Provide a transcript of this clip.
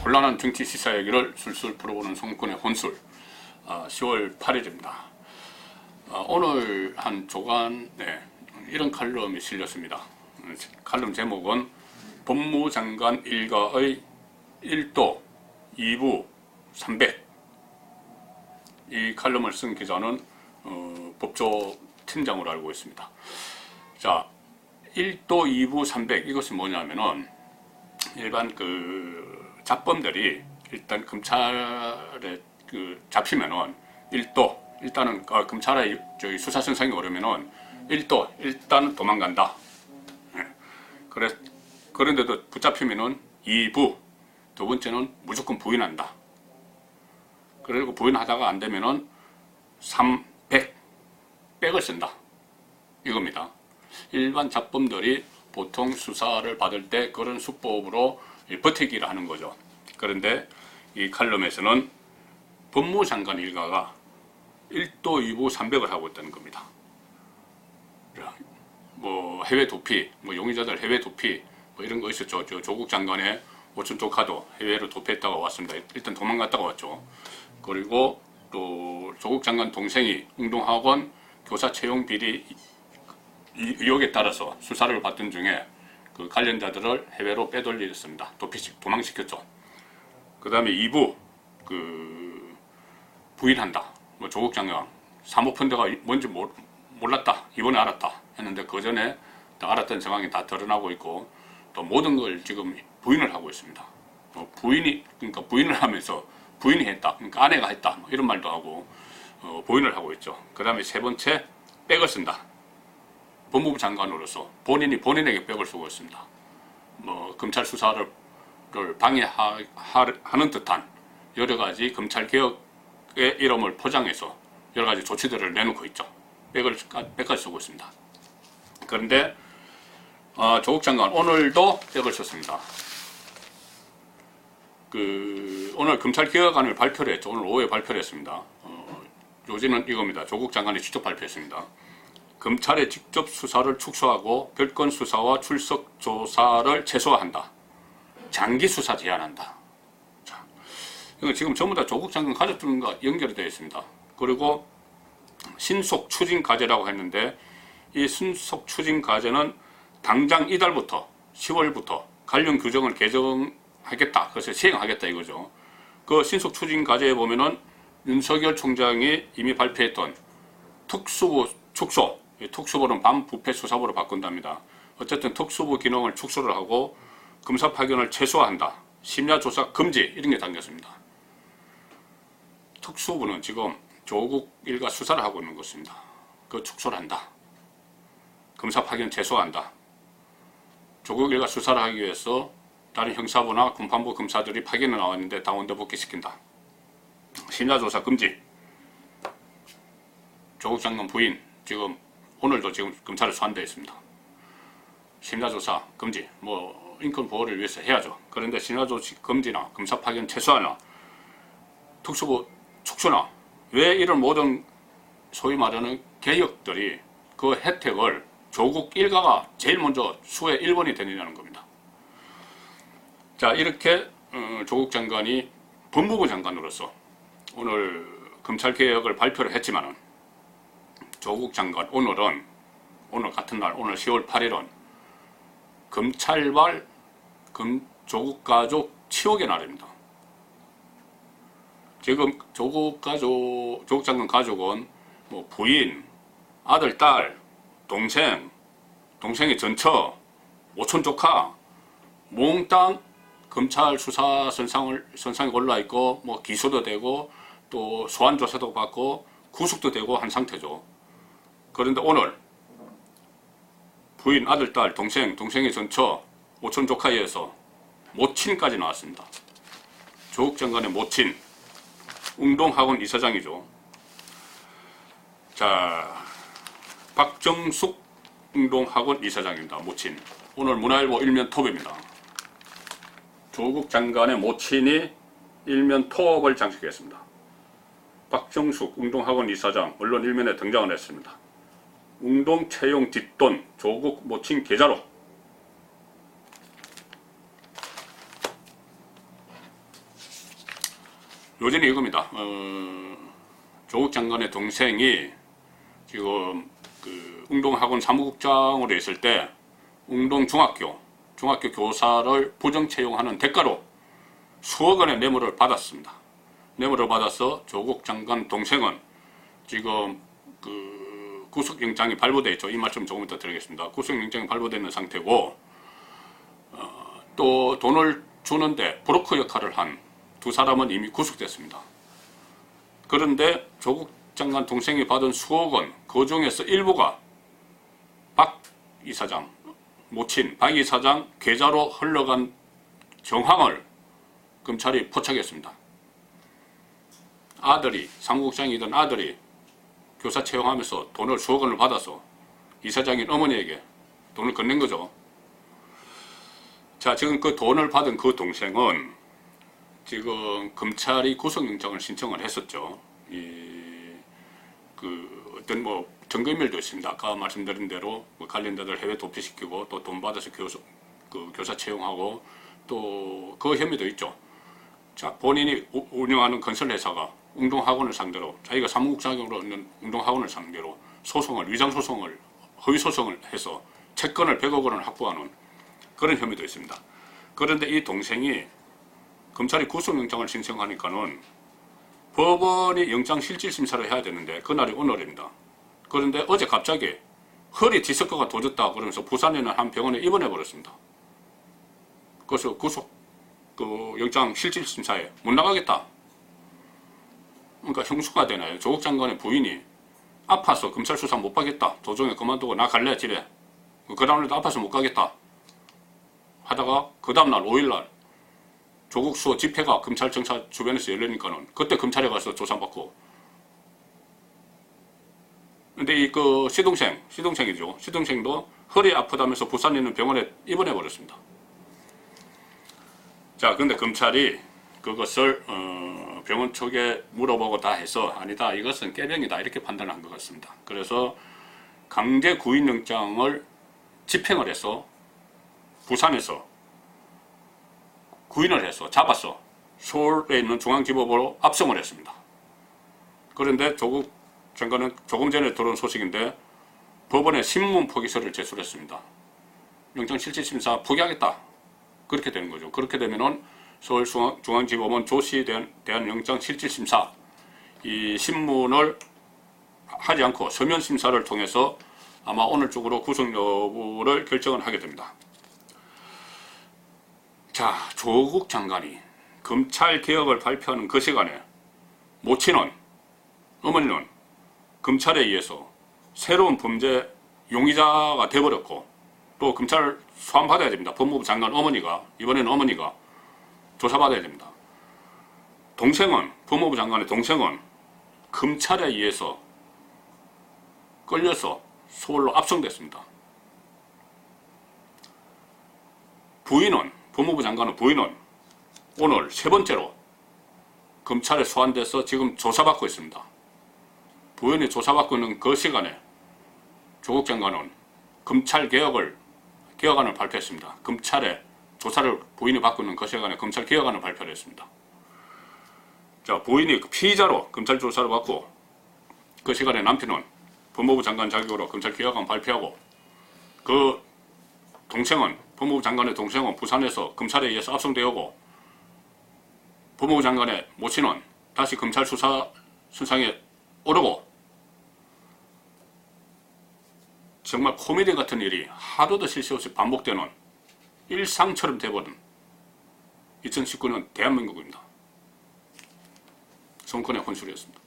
혼란한 정치 시사 얘기를 술술 풀어보는 송권의 혼술. 10월 8일입니다. 오늘 한 조간에 이런 칼럼이 실렸습니다. 칼럼 제목은 법무장관 일가의 1도 2부 300. 이 칼럼을 쓴 기자는 법조팀장으로 알고 있습니다. 자, 1도 2부 300 이것은 뭐냐면은 일반 잡범들이 일단 검찰에 잡히면은 1도 일단은 검찰의 수사 선상에 오르면은 1도 일단은 도망간다. 그런데도 붙잡히면은 2부 두 번째는 무조건 부인한다. 그리고 부인하다가 안 되면은 300 백을 쓴다. 이겁니다. 일반 잡범들이 보통 수사를 받을 때 그런 수법으로 버티기를 하는 거죠. 그런데 이 칼럼에서는 법무장관 일가가 1도 2부 300을 하고 있다는 겁니다. 뭐 해외 도피, 뭐 용의자들 해외 도피 뭐 이런 거 있었죠. 조국 장관의 오촌 조카도 해외로 도피했다가 왔습니다. 일단 도망갔다가 왔죠. 그리고 또 조국 장관 동생이 웅동학원 교사 채용 비리 의혹에 따라서 수사를 받던 중에 그 관련자들을 해외로 빼돌렸습니다. 도망시켰죠. 그 다음에 2부 부인한다. 뭐 조국 장관 사모펀드가 뭔지 몰랐다. 이번에 알았다 했는데 그 전에 알았던 상황이 다 드러나고 있고 또 모든 걸 지금 부인을 하고 있습니다. 그러니까 부인을 하면서 부인이 했다. 그러니까 아내가 했다. 뭐 이런 말도 하고 부인을 하고 있죠. 그 다음에 세 번째 백을 쓴다. 법무부 장관으로서 본인에게 백을 쓰고 있습니다. 뭐 검찰 수사를 방해하는 듯한 여러 가지 검찰 개혁의 이름을 포장해서 여러 가지 조치들을 내놓고 있죠. 백까지 쓰고 있습니다. 그런데 조국 장관 오늘도 백을 썼습니다. 오늘 검찰 개혁안을 발표를 했죠. 오늘 오후에 발표를 했습니다. 요지는 이겁니다. 조국 장관이 직접 발표했습니다. 검찰의 직접 수사를 축소하고 별건 수사와 출석 조사를 최소화한다. 장기 수사 제한한다. 자, 이거 지금 전부 다 조국 장관 가족들과 연결이 되어 있습니다. 그리고 신속 추진 과제라고 했는데 이 신속 추진 과제는 당장 이달부터 10월부터 관련 규정을 개정하겠다. 그래서 시행하겠다 이거죠. 그 신속 추진 과제에 보면은 윤석열 총장이 이미 발표했던 특수부 축소, 특수부는 반부패 수사부로 바꾼답니다. 어쨌든 특수부 기능을 축소를 하고 검사 파견을 최소화한다. 심야조사 금지 이런 게 담겼습니다. 특수부는 지금 조국 일가 수사를 하고 있는 것입니다. 그 축소를 한다. 검사 파견 최소화한다. 조국 일가 수사를 하기 위해서 다른 형사부나 공판부 검사들이 파견에 나왔는데 당원대 복귀시킨다. 심야조사 금지. 조국 장관 부인 지금 오늘도 지금 검찰에 소환되어 있습니다. 심야조사 금지. 뭐 인권 보호를 위해서 해야죠. 그런데 심야조사 금지나 검사 파견 최소화나 특수부 축소나 왜 이런 모든 소위 말하는 개혁들이 그 혜택을 조국 일가가 제일 먼저 수혜 1번이 되느냐는 겁니다. 자, 이렇게 조국 장관이 법무부 장관으로서 오늘 검찰개혁을 발표를 했지만은 조국 장관 오늘 같은 날 오늘 10월 8일은 검찰발 조국 가족 치욕의 날입니다. 지금 조국 장관 가족은 뭐 부인, 아들, 딸, 동생의 전처, 오촌 조카 몽땅 검찰 수사 선상에 올라 있고 뭐 기소도 되고 또 소환 조사도 받고 구속도 되고 한 상태죠. 그런데 오늘 부인, 아들, 딸, 동생의 전처, 오촌 조카에 의해서 모친까지 나왔습니다. 조국 장관의 모친, 웅동학원 이사장이죠. 자, 박정숙 웅동학원 이사장입니다. 모친. 오늘 문화일보 일면 톱입니다. 조국 장관의 모친이 일면 톱을 장식했습니다. 박정숙 웅동학원 이사장 언론 일면에 등장을 했습니다. 웅동 채용 뒷돈 조국 모친 계좌로 요지는 이겁니다. 조국 장관의 동생이 지금 그 웅동학원 사무국장으로 있을 때 웅동 중학교 교사를 부정 채용하는 대가로 수억 원의 뇌물을 받았습니다. 뇌물을 받아서 조국 장관 동생은 지금 그 구속영장이 발부되어 있죠. 이 말씀 조금 이따 드리겠습니다. 구속영장이 발부되어 있는 상태고, 또 돈을 주는데 브로커 역할을 한 두 사람은 이미 구속됐습니다. 그런데 조국 장관 동생이 받은 수억 원, 그 중에서 일부가 박 이사장, 모친 박 이사장 계좌로 흘러간 정황을 검찰이 포착했습니다. 아들이, 사무국장이던 아들이 교사 채용하면서 돈을 수억 원을 받아서 이사장인 어머니에게 돈을 건넨 거죠. 자, 지금 그 돈을 받은 그 동생은 지금 검찰이 구속영장을 신청을 했었죠. 어떤 뭐 증거인멸도 있습니다. 아까 말씀드린 대로 뭐 관련자들 해외 도피시키고 또 돈 받아서 교사 채용하고 또 그 혐의도 있죠. 자, 본인이 운영하는 건설회사가 웅동학원을 상대로, 자기가 사무국장으로 있는 웅동학원을 상대로 위장소송을, 허위소송을 해서 채권을 100억 원을 확보하는 그런 혐의도 있습니다. 그런데 이 동생이 검찰이 구속영장을 신청하니까는 법원이 영장실질심사를 해야 되는데 그날이 오늘입니다. 그런데 어제 갑자기 허리 디스크가 도졌다 그러면서 부산에 있는 한 병원에 입원해 버렸습니다. 그래서 영장실질심사에 못 나가겠다. 그러니까 형수가 되나요? 조국 장관의 부인이 아파서 검찰 수사 못 받겠다. 도중에 그만두고 나 갈래 집에. 그 다음날도 아파서 못 가겠다. 하다가 그 다음날 5일날 조국 수호 집회가 검찰 정차 주변에서 열리니까는 그때 검찰에 가서 조사받고. 근데 이 시동생이죠. 시동생도 허리 아프다면서 부산에 있는 병원에 입원해 버렸습니다. 자, 근데 검찰이 그것을 병원 쪽에 물어보고 다 해서 아니다, 이것은 깨병이다 이렇게 판단한 것 같습니다. 그래서 강제 구인영장을 집행을 해서 부산에서 구인을 해서 잡아서 서울에 있는 중앙지법으로 압송을 했습니다. 그런데 조국 장관은 조금 전에 들어온 소식인데 법원에 신문 포기서를 제출했습니다. 영장실질심사 포기하겠다. 그렇게 되는 거죠. 그렇게 되면은 서울중앙지법은 조씨에 대한 영장실질심사 이 신문을 하지 않고 서면심사를 통해서 아마 오늘 쪽으로 구속 여부를 결정을 하게 됩니다. 자, 조국 장관이 검찰개혁을 발표하는 그 시간에 모친은, 어머니는 검찰에 의해서 새로운 범죄 용의자가 돼버렸고 또 검찰 소환받아야 됩니다. 법무부 장관 어머니가, 이번에는 어머니가 조사받아야 됩니다. 동생은, 법무부 장관의 동생은 검찰에 의해서 끌려서 서울로 압송됐습니다. 부인은, 법무부 장관의 부인은 오늘 세 번째로 검찰에 소환돼서 지금 조사받고 있습니다. 부인이 조사받고 있는 그 시간에 조국 장관은 개혁안을 발표했습니다. 검찰에 조사를 부인이 받고 있는 그 시간에 검찰 개혁안을 발표를 했습니다. 자, 부인이 피의자로 검찰 조사를 받고 그 시간에 남편은 법무부 장관 자격으로 검찰 개혁안 발표하고 그 동생은, 법무부 장관의 동생은 부산에서 검찰에 의해서 압송되었고 법무부 장관의 모친은 다시 검찰 수사 선상에 오르고 정말 코미디 같은 일이 하루도 쉴 새 없이 반복되는 일상처럼 돼버린 2019년 대한민국입니다. 정권의 혼술이었습니다.